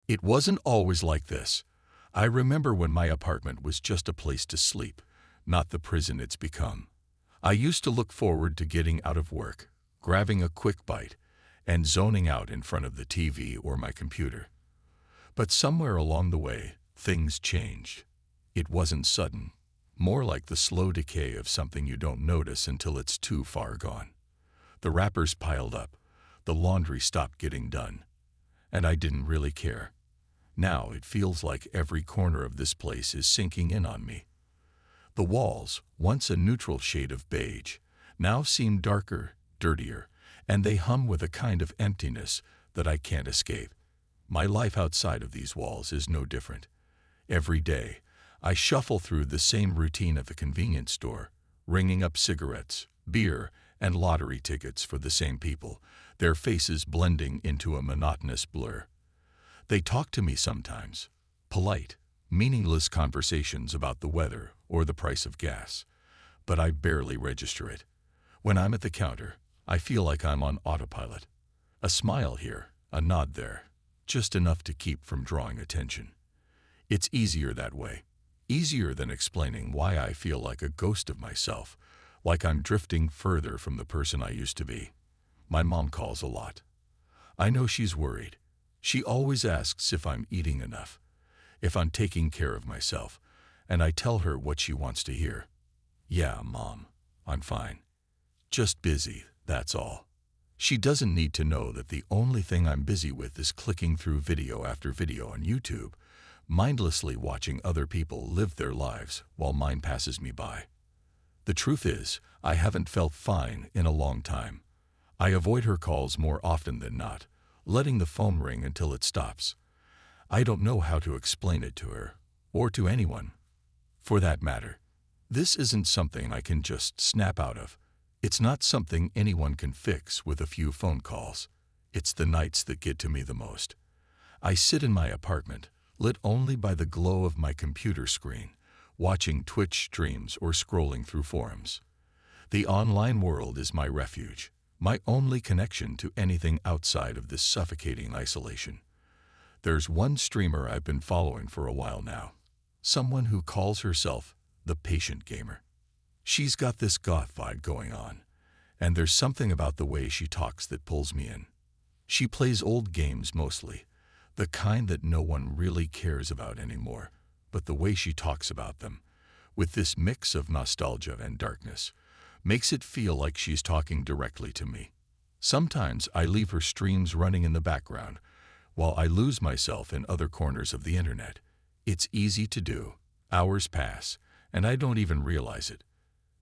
It wasn't always like this. I remember when my apartment was just a place to sleep, not the prison it's become. I used to look forward to getting out of work, grabbing a quick bite, and zoning out in front of the TV or my computer. But somewhere along the way, things changed. It wasn't sudden, more like the slow decay of something you don't notice until it's too far gone. The wrappers piled up, the laundry stopped getting done, and I didn't really care. Now it feels like every corner of this place is sinking in on me. The walls, once a neutral shade of beige, now seem darker, dirtier, and they hum with a kind of emptiness that I can't escape. My life outside of these walls is no different. Every day, I shuffle through the same routine of the convenience store, ringing up cigarettes, beer, and lottery tickets for the same people, their faces blending into a monotonous blur. They talk to me sometimes, polite, meaningless conversations about the weather or the price of gas, but I barely register it. When I'm at the counter, I feel like I'm on autopilot. A smile here, a nod there, just enough to keep from drawing attention. It's easier that way, easier than explaining why I feel like a ghost of myself, like I'm drifting further from the person I used to be. My mom calls a lot. I know she's worried. She always asks if I'm eating enough, if I'm taking care of myself, and I tell her what she wants to hear. Yeah, Mom, I'm fine. Just busy, that's all. She doesn't need to know that the only thing I'm busy with is clicking through video after video on YouTube, mindlessly watching other people live their lives while mine passes me by. The truth is, I haven't felt fine in a long time. I avoid her calls more often than not, letting the phone ring until it stops. I don't know how to explain it to her, or to anyone, for that matter. This isn't something I can just snap out of. It's not something anyone can fix with a few phone calls. It's the nights that get to me the most. I sit in my apartment, lit only by the glow of my computer screen, watching Twitch streams or scrolling through forums. The online world is my refuge, my only connection to anything outside of this suffocating isolation. There's one streamer I've been following for a while now, someone who calls herself the Patient Gamer. She's got this goth vibe going on, and there's something about the way she talks that pulls me in. She plays old games mostly, the kind that no one really cares about anymore, but the way she talks about them, with this mix of nostalgia and darkness, makes it feel like she's talking directly to me. Sometimes I leave her streams running in the background, while I lose myself in other corners of the internet. It's easy to do. Hours pass, and I don't even realize it.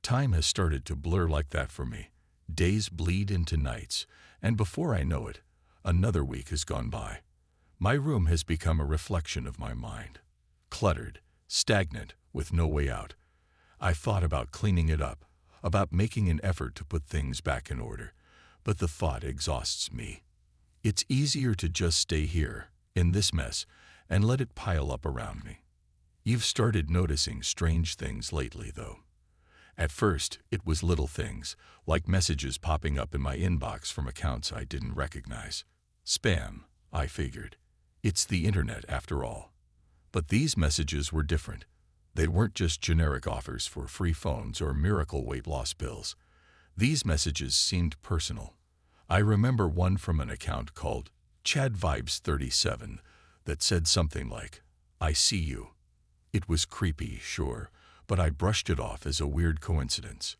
Time has started to blur like that for me. Days bleed into nights, and before I know it, another week has gone by. My room has become a reflection of my mind. Cluttered, stagnant, with no way out. I've thought about cleaning it up, about making an effort to put things back in order, but the thought exhausts me. It's easier to just stay here, in this mess, and let it pile up around me. You've started noticing strange things lately, though. At first, it was little things, like messages popping up in my inbox from accounts I didn't recognize. Spam, I figured. It's the internet after all. But these messages were different. They weren't just generic offers for free phones or miracle weight loss pills. These messages seemed personal. I remember one from an account called Chad Vibes 37 that said something like, "I see you." It was creepy, sure, but I brushed it off as a weird coincidence.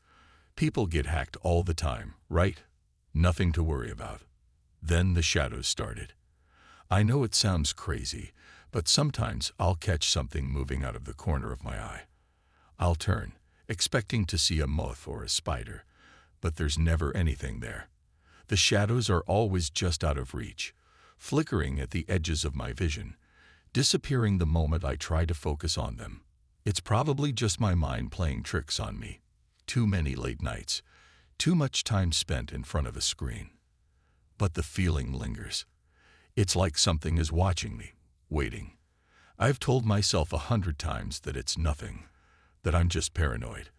People get hacked all the time, right? Nothing to worry about. Then the shadows started. I know it sounds crazy, but sometimes I'll catch something moving out of the corner of my eye. I'll turn, expecting to see a moth or a spider, but there's never anything there. The shadows are always just out of reach, flickering at the edges of my vision, disappearing the moment I try to focus on them. It's probably just my mind playing tricks on me. Too many late nights, too much time spent in front of a screen. But the feeling lingers. It's like something is watching me, waiting. I've told myself 100 times that it's nothing, that I'm just paranoid.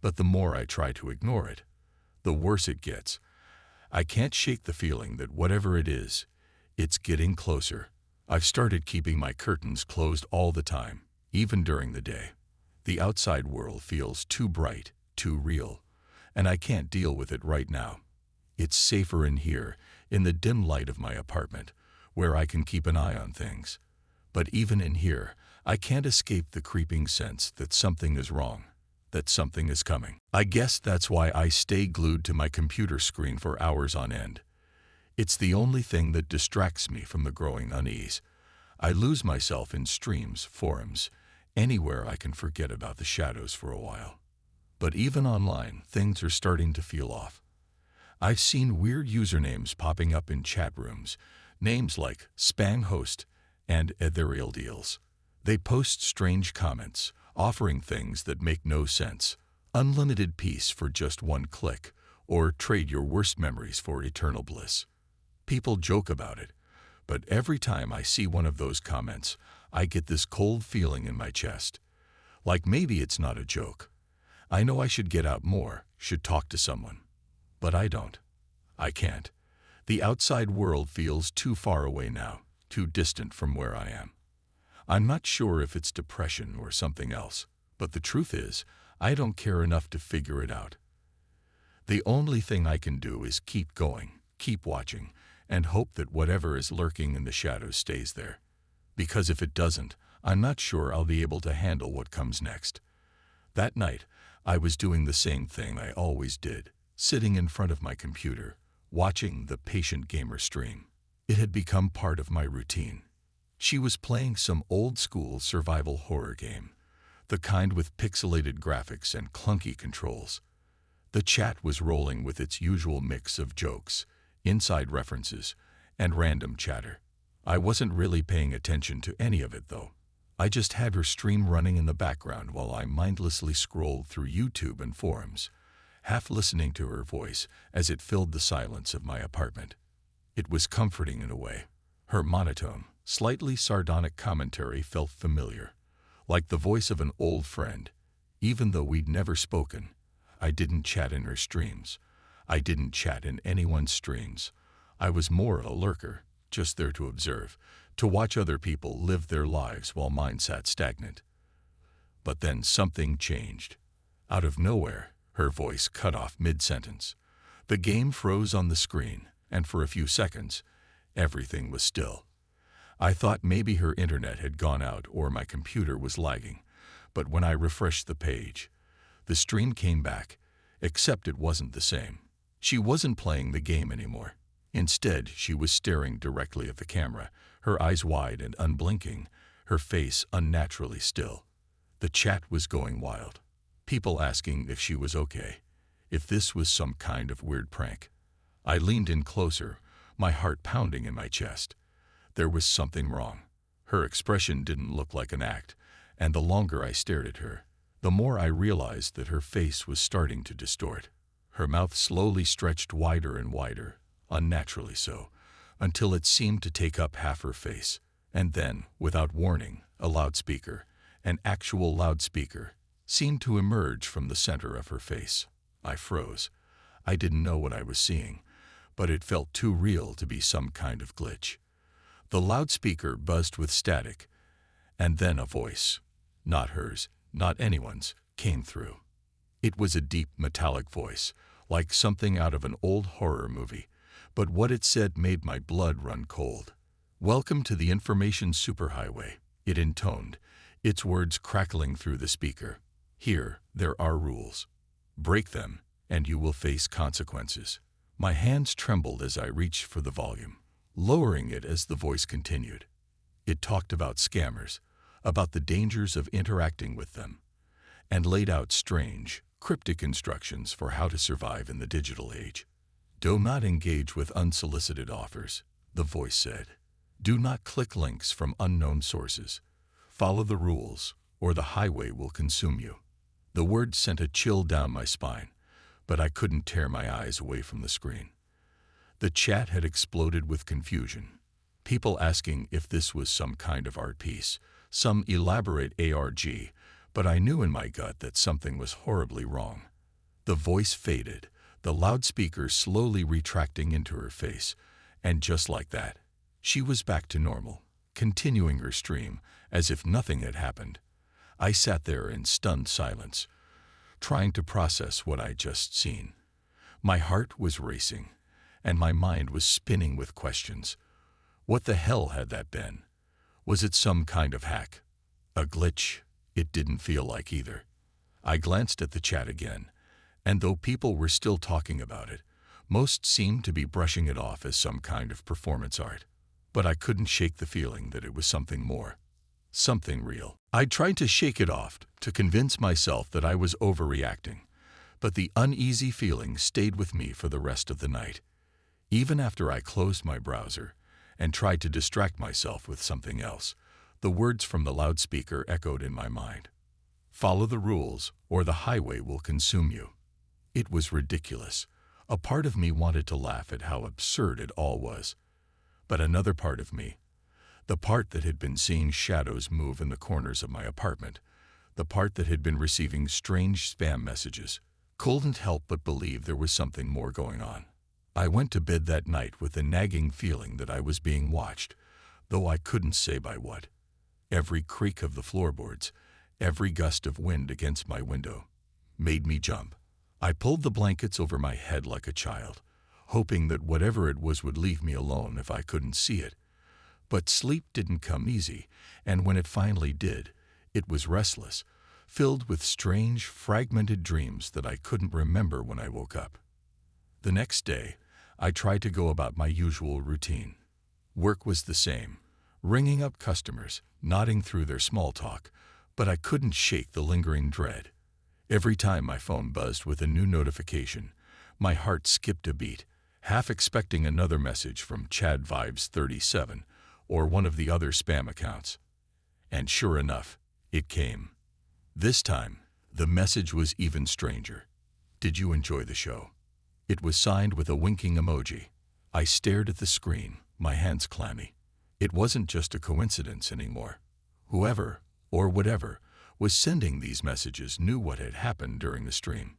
But the more I try to ignore it, the worse it gets. I can't shake the feeling that whatever it is, it's getting closer. I've started keeping my curtains closed all the time, even during the day. The outside world feels too bright, too real, and I can't deal with it right now. It's safer in here, in the dim light of my apartment, where I can keep an eye on things. But even in here, I can't escape the creeping sense that something is wrong, that something is coming. I guess that's why I stay glued to my computer screen for hours on end. It's the only thing that distracts me from the growing unease. I lose myself in streams, forums, anywhere I can forget about the shadows for a while. But even online, things are starting to feel off. I've seen weird usernames popping up in chat rooms, names like Spang Host and Ethereal Deals. They post strange comments, offering things that make no sense. Unlimited peace for just one click, or trade your worst memories for eternal bliss. People joke about it, but every time I see one of those comments, I get this cold feeling in my chest. Like maybe it's not a joke. I know I should get out more, should talk to someone. But I don't. I can't. The outside world feels too far away now, too distant from where I am. I'm not sure if it's depression or something else, but the truth is, I don't care enough to figure it out. The only thing I can do is keep going, keep watching, and hope that whatever is lurking in the shadows stays there. Because if it doesn't, I'm not sure I'll be able to handle what comes next. That night, I was doing the same thing I always did, sitting in front of my computer, watching the patient gamer stream. It had become part of my routine. She was playing some old-school survival horror game, the kind with pixelated graphics and clunky controls. The chat was rolling with its usual mix of jokes, inside references, and random chatter. I wasn't really paying attention to any of it, though. I just had her stream running in the background while I mindlessly scrolled through YouTube and forums, half listening to her voice as it filled the silence of my apartment. It was comforting in a way. Her monotone, slightly sardonic commentary felt familiar, like the voice of an old friend. Even though we'd never spoken, I didn't chat in her streams. I didn't chat in anyone's streams. I was more a lurker, just there to observe, to watch other people live their lives while mine sat stagnant. But then something changed. Out of nowhere, her voice cut off mid-sentence. The game froze on the screen, and for a few seconds, everything was still. I thought maybe her internet had gone out or my computer was lagging, but when I refreshed the page, the stream came back, except it wasn't the same. She wasn't playing the game anymore. Instead, she was staring directly at the camera, her eyes wide and unblinking, her face unnaturally still. The chat was going wild. People asking if she was okay, if this was some kind of weird prank. I leaned in closer, my heart pounding in my chest. There was something wrong. Her expression didn't look like an act, and the longer I stared at her, the more I realized that her face was starting to distort. Her mouth slowly stretched wider and wider, unnaturally so, until it seemed to take up half her face. And then, without warning, a loudspeaker, an actual loudspeaker, seemed to emerge from the center of her face. I froze. I didn't know what I was seeing, but it felt too real to be some kind of glitch. The loudspeaker buzzed with static, and then a voice, not hers, not anyone's, came through. It was a deep, metallic voice, like something out of an old horror movie, but what it said made my blood run cold. "Welcome to the information superhighway," it intoned, its words crackling through the speaker. "Here, there are rules. Break them, and you will face consequences." My hands trembled as I reached for the volume, lowering it as the voice continued. It talked about scammers, about the dangers of interacting with them, and laid out strange, cryptic instructions for how to survive in the digital age. "Do not engage with unsolicited offers," the voice said. "Do not click links from unknown sources. Follow the rules, or the highway will consume you." The words sent a chill down my spine, but I couldn't tear my eyes away from the screen. The chat had exploded with confusion. People asking if this was some kind of art piece, some elaborate ARG, but I knew in my gut that something was horribly wrong. The voice faded, the loudspeaker slowly retracting into her face, and just like that, she was back to normal, continuing her stream as if nothing had happened. I sat there in stunned silence, trying to process what I'd just seen. My heart was racing, and my mind was spinning with questions. What the hell had that been? Was it some kind of hack? A glitch? It didn't feel like either. I glanced at the chat again, and though people were still talking about it, most seemed to be brushing it off as some kind of performance art. But I couldn't shake the feeling that it was something more. Something real. I tried to shake it off, to convince myself that I was overreacting, but the uneasy feeling stayed with me for the rest of the night. Even after I closed my browser and tried to distract myself with something else, the words from the loudspeaker echoed in my mind. Follow the rules, or the highway will consume you. It was ridiculous. A part of me wanted to laugh at how absurd it all was. But another part of me, the part that had been seeing shadows move in the corners of my apartment, the part that had been receiving strange spam messages, couldn't help but believe there was something more going on. I went to bed that night with a nagging feeling that I was being watched, though I couldn't say by what. Every creak of the floorboards, every gust of wind against my window, made me jump. I pulled the blankets over my head like a child, hoping that whatever it was would leave me alone if I couldn't see it. But sleep didn't come easy, and when it finally did, it was restless, filled with strange, fragmented dreams that I couldn't remember when I woke up. The next day, I tried to go about my usual routine. Work was the same, ringing up customers, nodding through their small talk, but I couldn't shake the lingering dread. Every time my phone buzzed with a new notification, my heart skipped a beat, half expecting another message from Chad Vibes 37 or one of the other spam accounts. And sure enough, it came. This time, the message was even stranger. Did you enjoy the show? It was signed with a winking emoji. I stared at the screen, my hands clammy. It wasn't just a coincidence anymore. Whoever, or whatever, was sending these messages knew what had happened during the stream.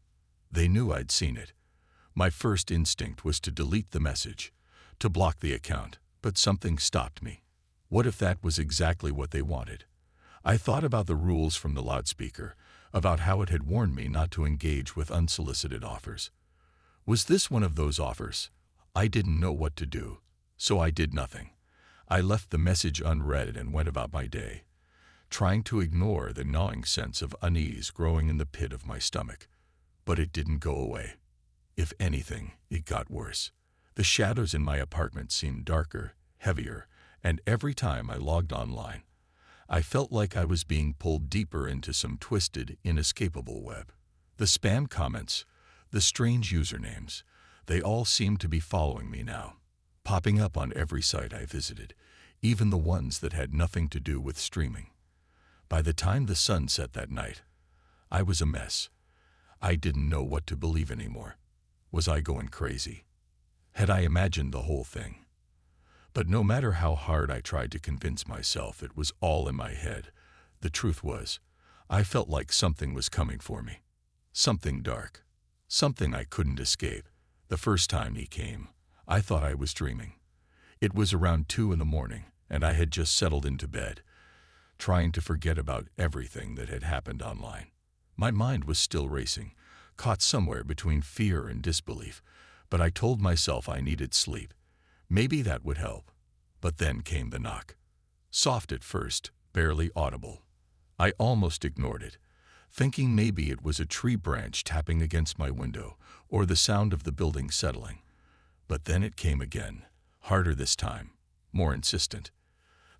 They knew I'd seen it. My first instinct was to delete the message, to block the account, but something stopped me. What if that was exactly what they wanted? I thought about the rules from the loudspeaker, about how it had warned me not to engage with unsolicited offers. Was this one of those offers? I didn't know what to do, so I did nothing. I left the message unread and went about my day, trying to ignore the gnawing sense of unease growing in the pit of my stomach. But it didn't go away. If anything, it got worse. The shadows in my apartment seemed darker, heavier, and every time I logged online, I felt like I was being pulled deeper into some twisted, inescapable web. The spam comments, the strange usernames, they all seemed to be following me now, popping up on every site I visited, even the ones that had nothing to do with streaming. By the time the sun set that night, I was a mess. I didn't know what to believe anymore. Was I going crazy? Had I imagined the whole thing? But no matter how hard I tried to convince myself it was all in my head, the truth was, I felt like something was coming for me. Something dark. Something I couldn't escape. The first time he came, I thought I was dreaming. It was around 2 in the morning, and I had just settled into bed, trying to forget about everything that had happened online. My mind was still racing, caught somewhere between fear and disbelief, but I told myself I needed sleep. Maybe that would help. But then came the knock. Soft at first, barely audible. I almost ignored it, thinking maybe it was a tree branch tapping against my window or the sound of the building settling. But then it came again, harder this time, more insistent.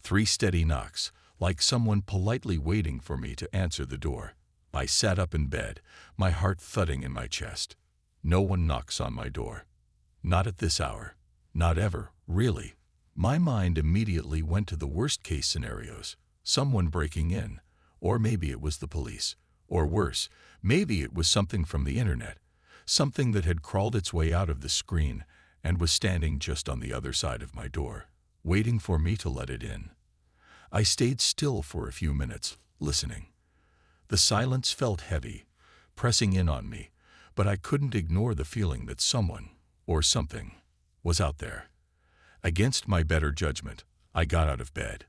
3 steady knocks, like someone politely waiting for me to answer the door. I sat up in bed, my heart thudding in my chest. No one knocks on my door. Not at this hour. Not ever, really. My mind immediately went to the worst-case scenarios. Someone breaking in, or maybe it was the police. Or worse, maybe it was something from the internet, something that had crawled its way out of the screen and was standing just on the other side of my door, waiting for me to let it in. I stayed still for a few minutes, listening. The silence felt heavy, pressing in on me, but I couldn't ignore the feeling that someone, or something, was out there. Against my better judgment, I got out of bed.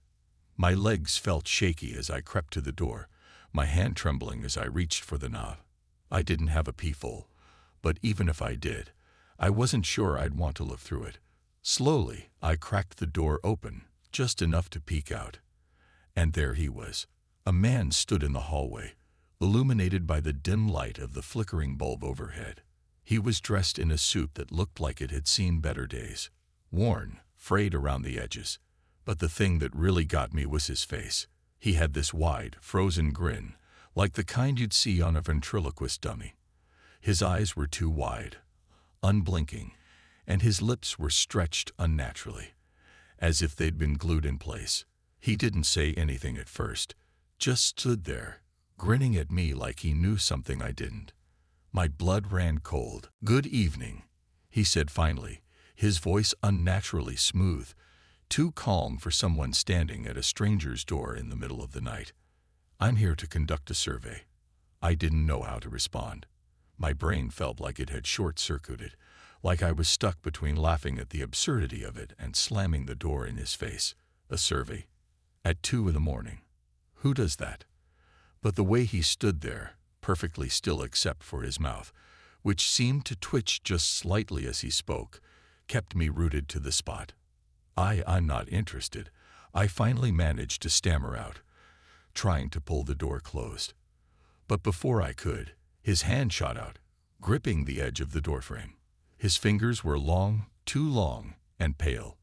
My legs felt shaky as I crept to the door, my hand trembling as I reached for the knob. I didn't have a peephole, but even if I did, I wasn't sure I'd want to look through it. Slowly, I cracked the door open, just enough to peek out. And there he was. A man stood in the hallway, illuminated by the dim light of the flickering bulb overhead. He was dressed in a suit that looked like it had seen better days, worn, frayed around the edges. But the thing that really got me was his face. He had this wide, frozen grin, like the kind you'd see on a ventriloquist dummy. His eyes were too wide, unblinking, and his lips were stretched unnaturally, as if they'd been glued in place. He didn't say anything at first, just stood there, grinning at me like he knew something I didn't. My blood ran cold. "Good evening," he said finally, his voice unnaturally smooth, too calm for someone standing at a stranger's door in the middle of the night. "I'm here to conduct a survey." I didn't know how to respond. My brain felt like it had short-circuited, like I was stuck between laughing at the absurdity of it and slamming the door in his face. A survey? At 2 in the morning? Who does that? But the way he stood there, perfectly still except for his mouth, which seemed to twitch just slightly as he spoke, kept me rooted to the spot. I'm not interested," I finally managed to stammer out, trying to pull the door closed. But before I could, his hand shot out, gripping the edge of the doorframe. His fingers were long, too long, and pale.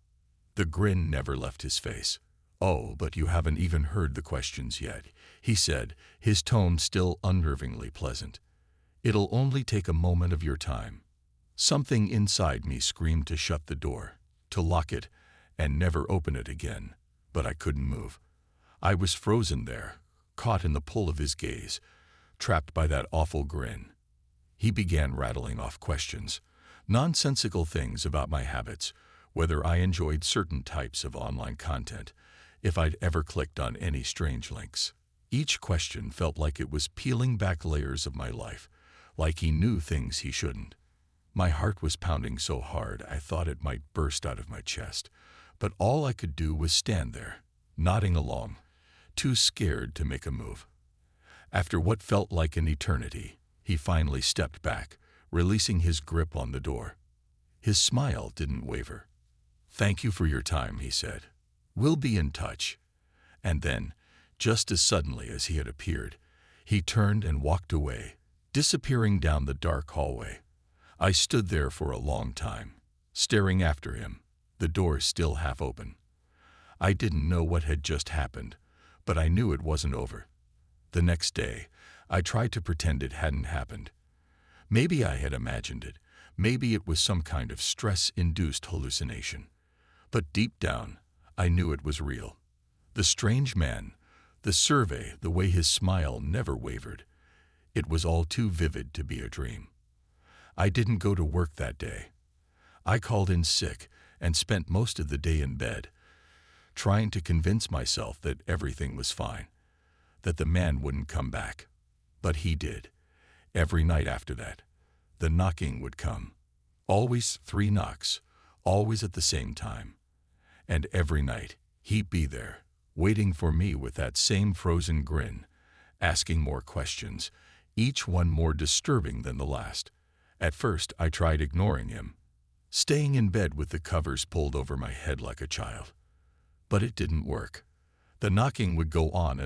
The grin never left his face. "Oh, but you haven't even heard the questions yet," he said, his tone still unnervingly pleasant. "It'll only take a moment of your time." Something inside me screamed to shut the door, to lock it, and never open it again, but I couldn't move. I was frozen there, caught in the pull of his gaze, trapped by that awful grin. He began rattling off questions, nonsensical things about my habits, whether I enjoyed certain types of online content, if I'd ever clicked on any strange links. Each question felt like it was peeling back layers of my life, like he knew things he shouldn't. My heart was pounding so hard I thought it might burst out of my chest, but all I could do was stand there, nodding along, too scared to make a move. After what felt like an eternity, he finally stepped back, releasing his grip on the door. His smile didn't waver. "Thank you for your time," he said. "We'll be in touch." And then, just as suddenly as he had appeared, he turned and walked away, disappearing down the dark hallway. I stood there for a long time, staring after him, the door still half open. I didn't know what had just happened, but I knew it wasn't over. The next day, I tried to pretend it hadn't happened. Maybe I had imagined it. Maybe it was some kind of stress-induced hallucination. But deep down, I knew it was real. The strange man, the survey, the way his smile never wavered. It was all too vivid to be a dream. I didn't go to work that day. I called in sick and spent most of the day in bed, trying to convince myself that everything was fine, that the man wouldn't come back. But he did. Every night after that, the knocking would come. Always 3 knocks, always at the same time. And every night, he'd be there, waiting for me with that same frozen grin, asking more questions, each one more disturbing than the last. At first, I tried ignoring him, staying in bed with the covers pulled over my head like a child. But it didn't work. The knocking would go on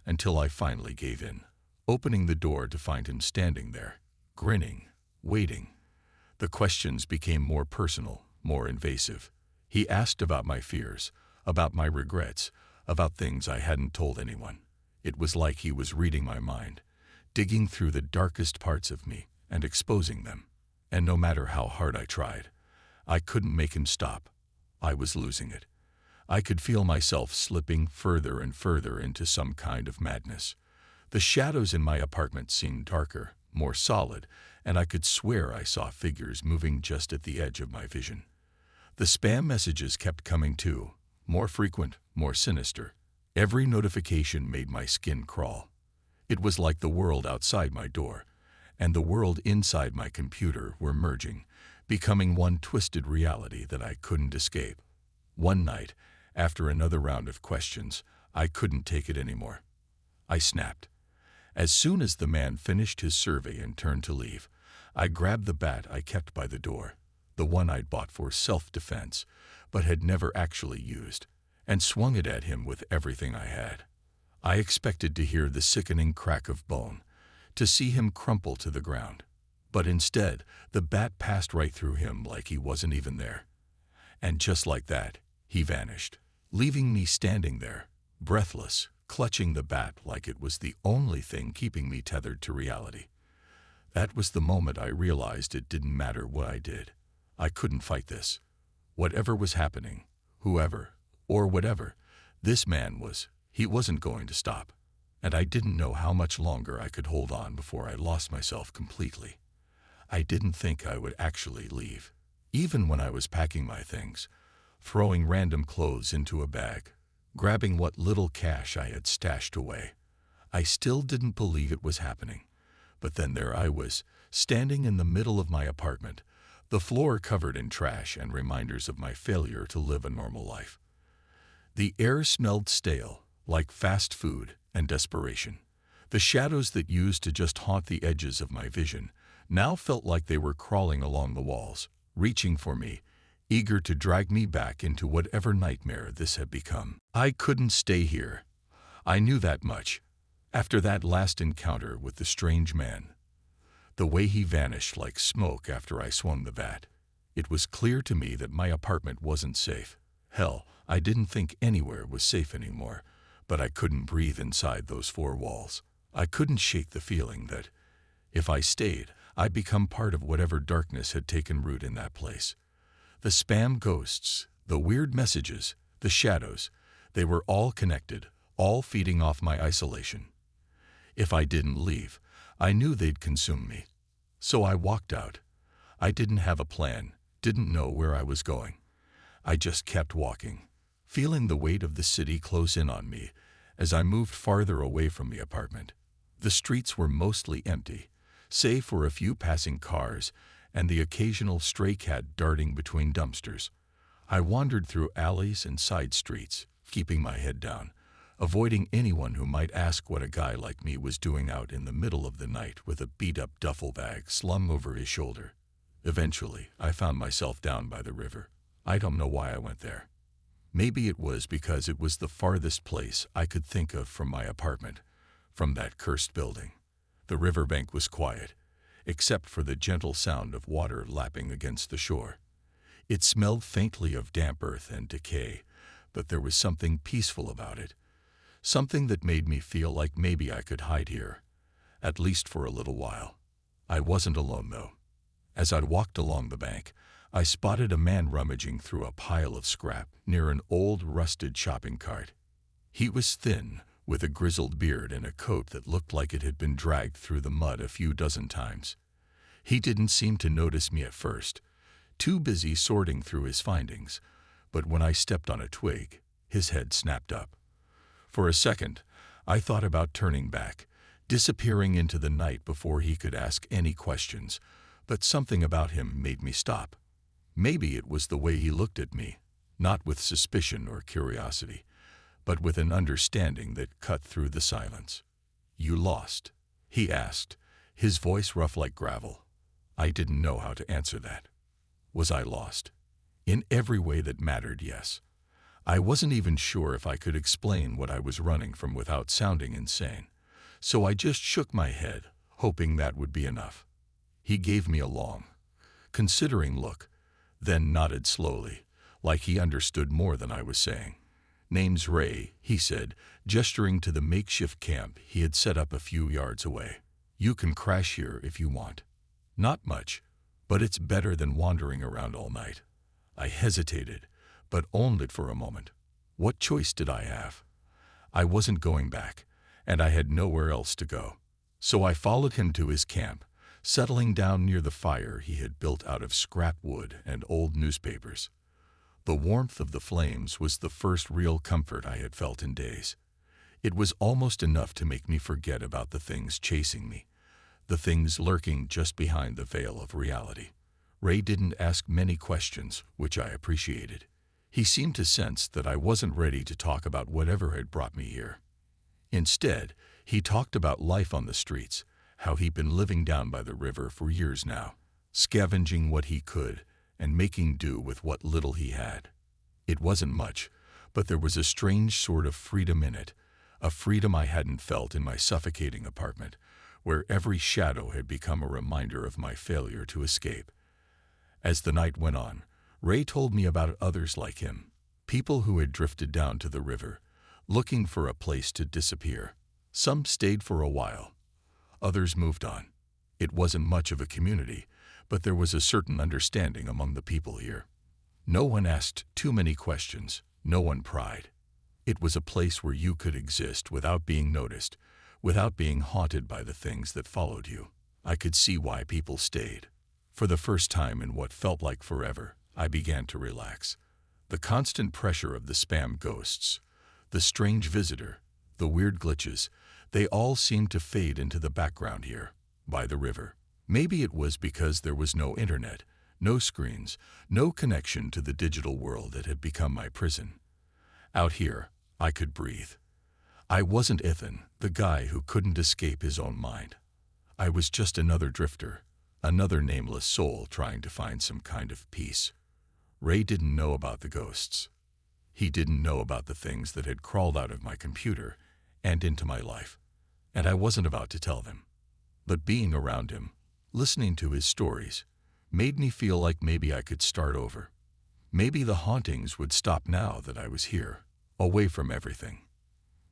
until I finally gave in, opening the door to find him standing there, grinning, waiting. The questions became more personal, more invasive. He asked about my fears, about my regrets, about things I hadn't told anyone. It was like he was reading my mind, digging through the darkest parts of me and exposing them. And no matter how hard I tried, I couldn't make him stop. I was losing it. I could feel myself slipping further and further into some kind of madness. The shadows in my apartment seemed darker, more solid, and I could swear I saw figures moving just at the edge of my vision. The spam messages kept coming too, more frequent, more sinister. Every notification made my skin crawl. It was like the world outside my door and the world inside my computer were merging, becoming one twisted reality that I couldn't escape. One night, After another round of questions, I couldn't take it anymore. I snapped. As soon as the man finished his survey and turned to leave, I grabbed the bat I kept by the door, the one I'd bought for self-defense, but had never actually used, and swung it at him with everything I had. I expected to hear the sickening crack of bone, to see him crumple to the ground. But instead, the bat passed right through him like he wasn't even there. And just like that, he vanished, leaving me standing there, breathless, clutching the bat like it was the only thing keeping me tethered to reality. That was the moment I realized it didn't matter what I did. I couldn't fight this. Whatever was happening, whoever, or whatever, this man he wasn't going to stop. And I didn't know how much longer I could hold on before I lost myself completely. I didn't think I would actually leave. Even when I was packing my things, throwing random clothes into a bag, grabbing what little cash I had stashed away, I still didn't believe it was happening. But then there I was, standing in the middle of my apartment, the floor covered in trash and reminders of my failure to live a normal life. The air smelled stale, like fast food and desperation. The shadows that used to just haunt the edges of my vision now felt like they were crawling along the walls, reaching for me, eager to drag me back into whatever nightmare this had become. I couldn't stay here. I knew that much. After that last encounter with the strange man, the way he vanished like smoke after I swung the bat, it was clear to me that my apartment wasn't safe. Hell, I didn't think anywhere was safe anymore, but I couldn't breathe inside those four walls. I couldn't shake the feeling that, if I stayed, I'd become part of whatever darkness had taken root in that place. The spam ghosts, the weird messages, the shadows, they were all connected, all feeding off my isolation. If I didn't leave, I knew they'd consume me. So I walked out. I didn't have a plan, didn't know where I was going. I just kept walking, feeling the weight of the city close in on me as I moved farther away from the apartment. The streets were mostly empty, save for a few passing cars and the occasional stray cat darting between dumpsters. I wandered through alleys and side streets, keeping my head down, avoiding anyone who might ask what a guy like me was doing out in the middle of the night with a beat-up duffel bag slung over his shoulder. Eventually, I found myself down by the river. I don't know why I went there. Maybe it was because it was the farthest place I could think of from my apartment, from that cursed building. The riverbank was quiet, except for the gentle sound of water lapping against the shore. It smelled faintly of damp earth and decay, but there was something peaceful about it. Something that made me feel like maybe I could hide here, at least for a little while. I wasn't alone, though. As I walked along the bank, I spotted a man rummaging through a pile of scrap near an old, rusted shopping cart. He was thin, with a grizzled beard and a coat that looked like it had been dragged through the mud a few dozen times. He didn't seem to notice me at first, too busy sorting through his findings, but when I stepped on a twig, his head snapped up. For a second, I thought about turning back, disappearing into the night before he could ask any questions, but something about him made me stop. Maybe it was the way he looked at me, not with suspicion or curiosity, but with an understanding that cut through the silence. "You lost?" he asked, his voice rough like gravel. I didn't know how to answer that. Was I lost? In every way that mattered, yes. I wasn't even sure if I could explain what I was running from without sounding insane, so I just shook my head, hoping that would be enough. He gave me a long, considering look, then nodded slowly, like he understood more than I was saying. "Name's Ray," he said, gesturing to the makeshift camp he had set up a few yards away. "You can crash here if you want. Not much, but it's better than wandering around all night." I hesitated, but owned it for a moment. What choice did I have? I wasn't going back, and I had nowhere else to go. So I followed him to his camp, settling down near the fire he had built out of scrap wood and old newspapers. The warmth of the flames was the first real comfort I had felt in days. It was almost enough to make me forget about the things chasing me, the things lurking just behind the veil of reality. Ray didn't ask many questions, which I appreciated. He seemed to sense that I wasn't ready to talk about whatever had brought me here. Instead, he talked about life on the streets, how he'd been living down by the river for years now, scavenging what he could and making do with what little he had. It wasn't much, but there was a strange sort of freedom in it, a freedom I hadn't felt in my suffocating apartment, where every shadow had become a reminder of my failure to escape. As the night went on, Ray told me about others like him, people who had drifted down to the river, looking for a place to disappear. Some stayed for a while. Others moved on. It wasn't much of a community, but there was a certain understanding among the people here. No one asked too many questions, no one pried. It was a place where you could exist without being noticed, without being haunted by the things that followed you. I could see why people stayed. For the first time in what felt like forever, I began to relax. The constant pressure of the spam ghosts, the strange visitor, the weird glitches, they all seemed to fade into the background here, by the river. Maybe it was because there was no internet, no screens, no connection to the digital world that had become my prison. Out here, I could breathe. I wasn't Ethan, the guy who couldn't escape his own mind. I was just another drifter, another nameless soul trying to find some kind of peace. Ray didn't know about the ghosts. He didn't know about the things that had crawled out of my computer and into my life, and I wasn't about to tell them. But being around him, listening to his stories, made me feel like maybe I could start over. Maybe the hauntings would stop now that I was here, away from everything.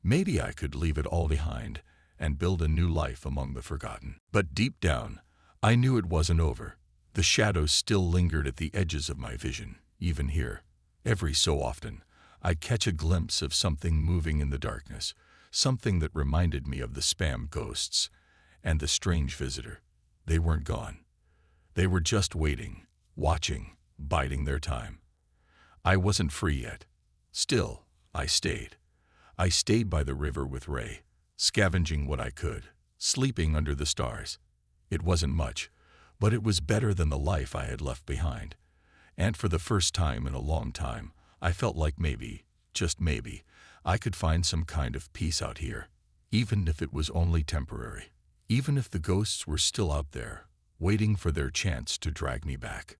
Maybe I could leave it all behind and build a new life among the forgotten. But deep down, I knew it wasn't over. The shadows still lingered at the edges of my vision, even here. Every so often, I'd catch a glimpse of something moving in the darkness, something that reminded me of the spam ghosts and the strange visitor. They weren't gone. They were just waiting, watching, biding their time. I wasn't free yet. Still, I stayed. I stayed by the river with Ray, scavenging what I could, sleeping under the stars. It wasn't much, but it was better than the life I had left behind. And for the first time in a long time, I felt like maybe, just maybe, I could find some kind of peace out here, even if it was only temporary, even if the ghosts were still out there, waiting for their chance to drag me back.